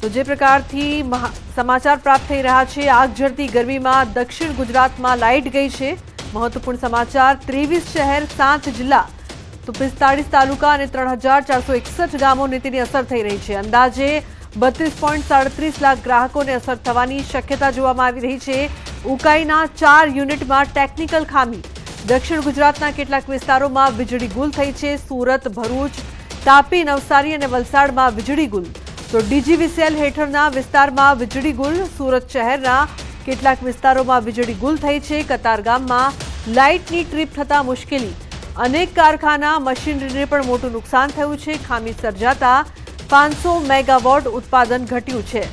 તો જે પ્રકારથી સમાચાર પ્રાપ્ત થઈ રહ્યા છે, આગ ઝરતી ગરમીમાં દક્ષિણ ગુજરાતમાં લાઇટ ગઈ છે। મહત્વપૂર્ણ સમાચાર, 23 શહેર 7 જિલ્લા તો 45 તાલુકા અને 3461 ગામોને તેની અસર થઈ રહી છે। અંદાજે 32.37 લાખ ગ્રાહકોને અસર થવાની શક્યતા જોવામાં આવી રહી છે। ઉકાઈના 4 યુનિટમાં ટેકનિકલ ખામી। દક્ષિણ ગુજરાતના કેટલાક વિસ્તારોમાં વીજળી ગુલ થઈ છે। સુરત, ભરૂચ, તાપી, નવસારી અને વલસાડમાં વીજળી ગુલ। તો ડીજીવીસીએલ હેઠળના વિસ્તારમાં વીજળી ગુલ। સુરત શહેરના કેટલાક વિસ્તારોમાં વીજળી ગુલ થઈ છે। કતારગામમાં લાઇટની ટ્રીપ થતા મુશ્કેલી। અનેક કારખાના મશીનરીને પણ મોટું નુકસાન થયું છે। ખામી સર્જાતા 500 મેગાવોટ ઉત્પાદન ઘટ્યું છે।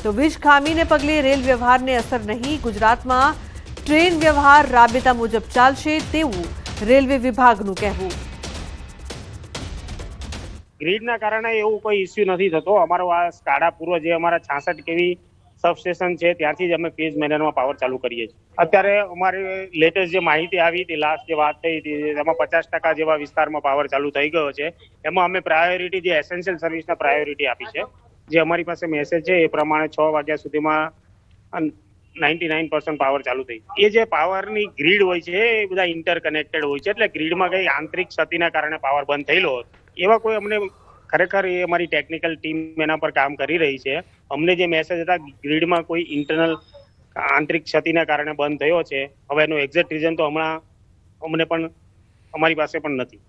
તો વીજ ખામીને પગલે રેલ વ્યવહારને અસર નહીં। ગુજરાતમાં ટ્રેન વ્યવહાર રાબેતા મુજબ ચાલશે તેવું રેલવે વિભાગનું કહેવું। ગ્રીડના કારણે એવું કોઈ ઇસ્યુ નથી થતો। અમારો આ સ્કાડા પૂર્વ જે અમારા 66 કેવી સબસ્ટેશન છે ત્યાંથી જ અમે ફેઝ મેનરમાં પાવર ચાલુ કરીએ છીએ। અત્યારે અમારી લેટેસ્ટ જે માહિતી આવી હતી, લાસ્ટ જે વાત થઈ હતી, એમાં 50% જેવા વિસ્તારમાં પાવર ચાલુ થઈ ગયો છે। એમાં અમે પ્રાયોરિટી જે એસેન્શિયલ સર્વિસને પ્રાયોરિટી આપી છે। જે અમારી પાસે મેસેજ છે એ પ્રમાણે 6 વાગ્યા સુધીમાં 99% પાવર ચાલુ થઈ। એ જે પાવરની ગ્રીડ હોય છે એ બધા ઇન્ટરકનેક્ટેડ હોય છે, એટલે ગ્રીડમાં કઈ આંતરિક ક્ષતિના કારણે પાવર બંધ થયેલો એવા કોઈ અમને ખરેખર એ અમારી ટેકનિકલ ટીમ એના પર કામ કરી રહી છે। અમને જે મેસેજ હતા ગ્રીડમાં કોઈ ઇન્ટરનલ આંતરિક ક્ષતિના કારણે બંધ થયો છે, હવે એનું એક્ઝેક્ટ રીઝન તો હમણાં અમને પણ અમારી પાસે પણ નથી।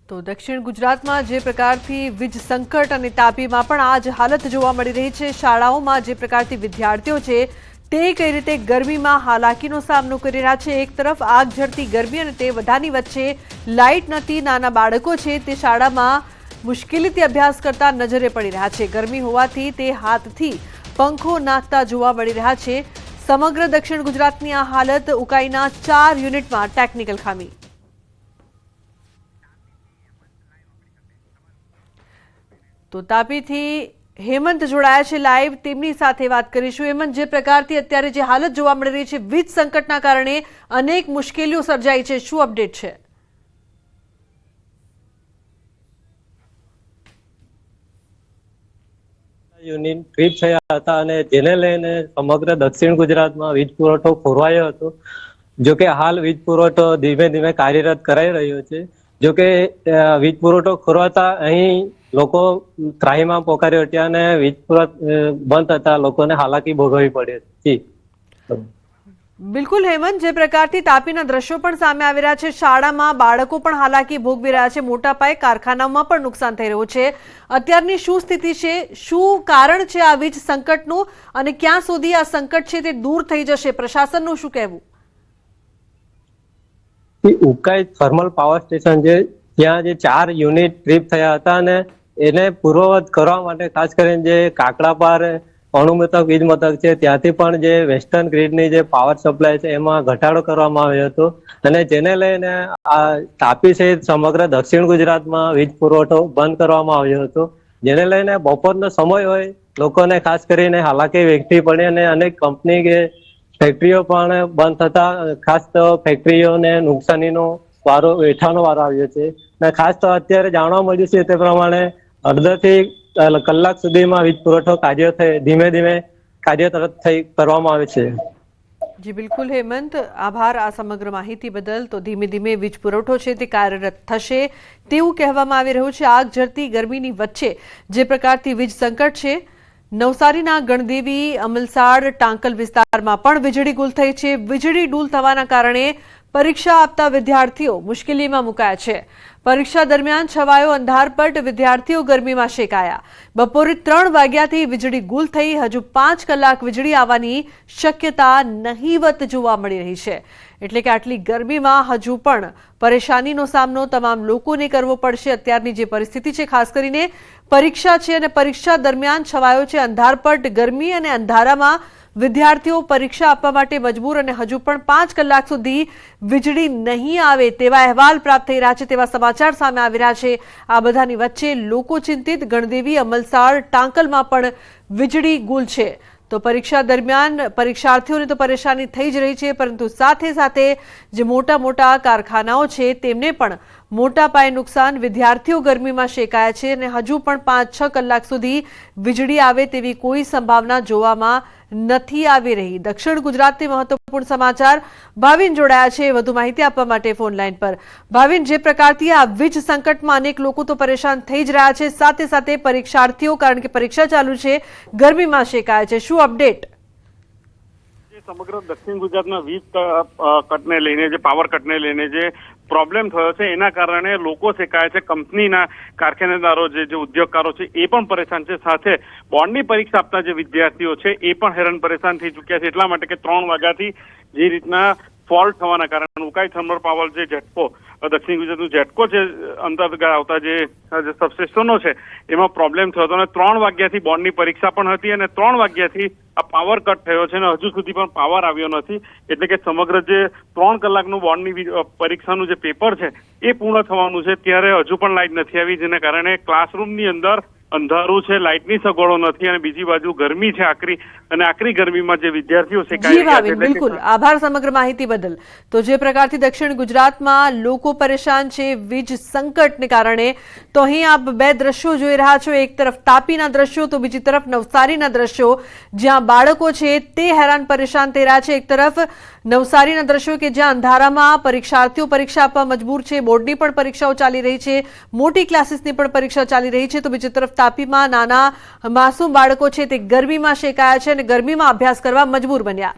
તો દક્ષિણ ગુજરાતમાં જે પ્રકારથી વીજ સંકટ અને તાપીમાં પણ આ જ હાલત જોવા મળી રહી છે। શાળાઓમાં જે પ્રકારથી વિદ્યાર્થીઓ છે તે કઈ રીતે ગરમીમાં હાલાકીનો સામનો કરી રહ્યા છે। એક તરફ આગ ઝરતી ગરમી અને તે બધાની વચ્ચે લાઇટ નથી। નાના બાળકો છે તે શાળામાં મુશ્કેલીથી અભ્યાસ કરતા નજરે પડી રહ્યા છે। ગરમી હોવાથી તે હાથથી પંખો નાખતા જોવા મળી રહ્યા છે। સમગ્ર દક્ષિણ ગુજરાતની આ હાલત। ઉકાઈના 4 યુનિટમાં ટેકનિકલ ખામી। તો તાપીથી હેમંત જોડાયા છે લાઈવ, તેમની સાથે વાત કરીશું। હેમંત, જે પ્રકારથી અત્યારે જે હાલત જોવા મળી રહી છે વીજ સંકટના કારણે અનેક મુશ્કેલીઓ સર્જાઈ છે, શું અપડેટ છે? યુનિટ ટ્રીપ થયા હતા અને જેને લઈને સમગ્ર દક્ષિણ ગુજરાતમાં વીજ પુરવઠો ખોરવાયો હતો। જો કે હાલ વીજ પુરવઠો ધીમે ધીમે કાર્યરત કરાઈ રહ્યો છે। જો કે વીજ પુરવઠો ખોરવાતા અહીં લોકો ત્રાહીમામ પોકારી ઉઠ્યા અને વીજ પુરવઠો બંધ થતા લોકોને હાલાકી ભોગવવી પડી હતી। બિલકુલ હેમંત, જે પ્રકારથી તાપીના દ્રશ્યો પણ સામે આવી રહ્યા છે, શાળામાં બાળકો પણ હાલાકી ભોગવી રહ્યા છે, મોટા પાયે કારખાનામાં પણ નુકસાન થઈ રહ્યું છે। અત્યારની શું સ્થિતિ છે, શું કારણ છે આ વીજ સંકટનું અને ક્યાં સુધી આ સંકટ છે તે દૂર થઈ જશે, પ્રશાસનનું શું કહેવું? ઉકાઈ થર્મલ પાવર સ્ટેશન છે ત્યાં જે 4 યુનિટ ટ્રીપ થયા હતા અને એને પૂર્વવત કરવા માટે ખાસ કરીને જે કાકડાપાર અણુમથક વીજ મથક છે ત્યાંથી પણ જે વેસ્ટર્ન ગ્રીડની જે પાવર સપ્લાય છે એમાં ઘટાડો કરવામાં આવ્યો હતો અને જેને લઈને આ તાપી સહિત સમગ્ર દક્ષિણ ગુજરાતમાં વીજ પુરવઠો બંધ કરવામાં આવ્યો હતો। જેને લઈને બપોરનો સમય હોય લોકોને ખાસ કરીને હાલાકી વેઠવી પડી અને અનેક કંપની કે ફેક્ટરીઓ પણ બંધ થતા ખાસ તો ફેક્ટરીઓને નુકસાનીનો વારો વેઠવાનો વારો આવ્યો છે અને ખાસ તો અત્યારે જાણવા મળ્યું છે તે પ્રમાણે અડધાથી કલાક સુધીમાં વીજ પુરવઠો ધીમે ધીમે કાર્યરત કરવામાં આવે છે। જી બિલકુલ હેમંત, આભાર આ સમગ્ર માહિતી બદલ। તો ધીમે ધીમે વીજ પુરવઠો છે તે કાર્યરત થશે તેવું કહેવામાં આવી રહ્યું છે। આગ ઝરતી ગરમીની વચ્ચે જે પ્રકારથી વીજ સંકટ છે, નવસારીના ગણદેવી, અમલસાડ, ટાંકલ વિસ્તારમાં પણ વીજળી ગુલ થઈ છે। વીજળી ગુલ થવાના કારણે પરીક્ષા આપતા વિદ્યાર્થીઓ મુશ્કેલીમાં મુકાયા છે। પરીક્ષા દરમિયાન છવાયો અંધારપટ, વિદ્યાર્થીઓ ગરમીમાં શેકાયા। બપોરે 3 વાગ્યાથી વીજળી ગુલ થઈ, હજુ 5 કલાક વીજળી આવવાની શક્યતા નહીવત જોવા મળી રહી છે। એટલે કે આટલી ગરમીમાં હજુ પણ પરેશાનીનો સામનો તમામ લોકોને કરવો પડશે। અત્યારની જે પરિસ્થિતિ છે, ખાસ કરીને પરીક્ષા છે અને પરીક્ષા દરમિયાન છવાયો છે અંધારપટ, ગરમી અને અંધારામાં વિદ્યાર્થીઓ પરીક્ષા આપવા માટે મજબૂર અને હજુ પણ 5 કલાક સુધી વીજળી નહીં આવે તેવા અહેવાલ પ્રાપ્ત થઈ રહ્યા છે, તેવા સમાચાર સામે આવી રહ્યા છે। આ બધાની વચ્ચે લોકો ચિંતિત। ગણદેવી, અમલસાડ, ટાંકલમાં પણ વીજળી ગુલ છે। તો પરીક્ષા દરમિયાન પરીક્ષાર્થીઓને તો પરેશાની થઈ જ રહી છે, પરંતુ સાથે સાથે જે મોટા મોટા કારખાનાઓ છે તેમને પણ મોટા પાયે નુકસાન, વિદ્યાર્થીઓ ગરમીમાં શેકાયા છે અને હજુ પણ 5-6 કલાક સુધી વીજળી આવે તેવી કોઈ સંભાવના જોવામાં નથી આવી રહી. દક્ષિણ ગુજરાતથી મહત્વપૂર્ણ સમાચાર. ભાવિન જોડાયા છે વધુ માહિતી આપવા માટે ફોન લાઈન પર. ભાવિન, જે પ્રકારથી આ વીજ સંકટમાં અનેક લોકો તો પરેશાન થઈ જ રહ્યા છે, સાથે સાથે પરીક્ષાર્થીઓ, કારણ કે પરીક્ષા ચાલુ છે, ગરમીમાં શેકાયા છે, શું અપડેટ? સમગ્ર દક્ષિણ ગુજરાતમાં વીજ કટને લઈને, જે પાવર કટને લઈને જે પ્રોબ્લેમ થયો છે એના કારણે લોકો શેકાય છે. કંપનીના કારખાનેદારો, જે ઉદ્યોગકારો છે એ પણ પરેશાન છે. સાથે બોર્ડની પરીક્ષા આપતા જે વિદ્યાર્થીઓ છે એ પણ હેરાન પરેશાન થઈ ચૂક્યા છે. એટલા માટે કે 3 વાગ્યાથી જે રીતના ફોલ્ટ થવાના કારણે ઉકાઈ થર્મલ પાવર જે જેટકો, દક્ષિણ ગુજરાતનું જેટકો છે, અંતર્ગત આવતા જે સબસ્ટેશનો છે એમાં પ્રોબ્લેમ થયો હતો અને 3 વાગ્યાથી બોર્ડની પરીક્ષા પણ હતી અને 3 વાગ્યાથી આ પાવર કટ થયો છે અને હજુ સુધી પણ પાવર આવ્યો નથી. એટલે કે સમગ્ર જે 3 કલાકનું બોર્ડની પરીક્ષાનું જે પેપર છે એ પૂર્ણ થવાનું છે ત્યારે હજુ પણ લાઇટ નથી આવી, જેના કારણે ક્લાસરૂમની અંદર અંધારું છે, લાઇટની સગવડો નથી અને બીજી બાજુ ગરમી છે આકરી, અને આકરી ગરમીમાં જે વિદ્યાર્થીઓ શેકાઈ રહ્યા છે. બિલકુલ, આભાર સમગ્ર માહિતી બદલ. તો જે પ્રકારથી દક્ષિણ ગુજરાતમાં લોકો પરેશાન છે વીજ સંકટને કારણે, તો અહીં આપ 2 દ્રશ્યો જોઈ રહ્યા છો. એક તરફ તાપીના દ્રશ્યો તો બીજી તરફ નવસારીના દ્રશ્યો, જ્યાં બાળકો છે તે હેરાન પરેશાન થઈ રહ્યા છે. એક તરફ નવસારીના દ્રશ્યો કે જ્યાં અંધારામાં પરીક્ષાર્થીઓ પરીક્ષા આપવા મજબૂર છે, બોર્ડની પણ પરીક્ષાઓ ચાલી રહી છે, મોટી ક્લાસીસની પણ પરીક્ષા ચાલી રહી છે, તો બીજી તરફ તાપીમાં નાના માસૂમ બાળકો છે તે ગરમીમાં શેકાયા છે અને ગરમીમાં અભ્યાસ કરવા મજબૂર બન્યા.